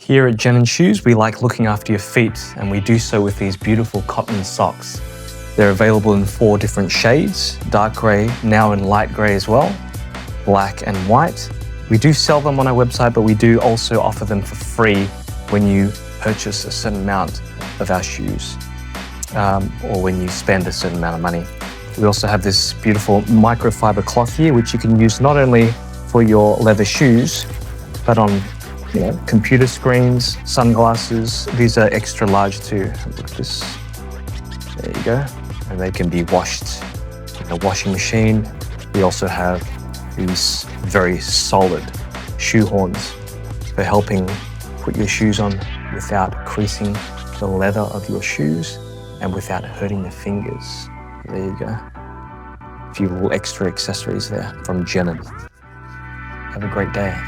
Here at JENNEN Shoes, we like looking after your feet, and we do so with these beautiful cotton socks. They're available in 4 different shades, dark grey, now in light grey as well, black and white. We do sell them on our website, but we do also offer them for free when you purchase a certain amount of our shoes, or when you spend a certain amount of money. We also have this beautiful microfibre cloth here, which you can use not only for your leather shoes, but on computer screens, sunglasses. These are extra large too. Look at this. There you go. And they can be washed in a washing machine. We also have these very solid shoehorns for helping put your shoes on without creasing the leather of your shoes and without hurting the fingers. There you go. A few little extra accessories there from JENNEN. Have a great day.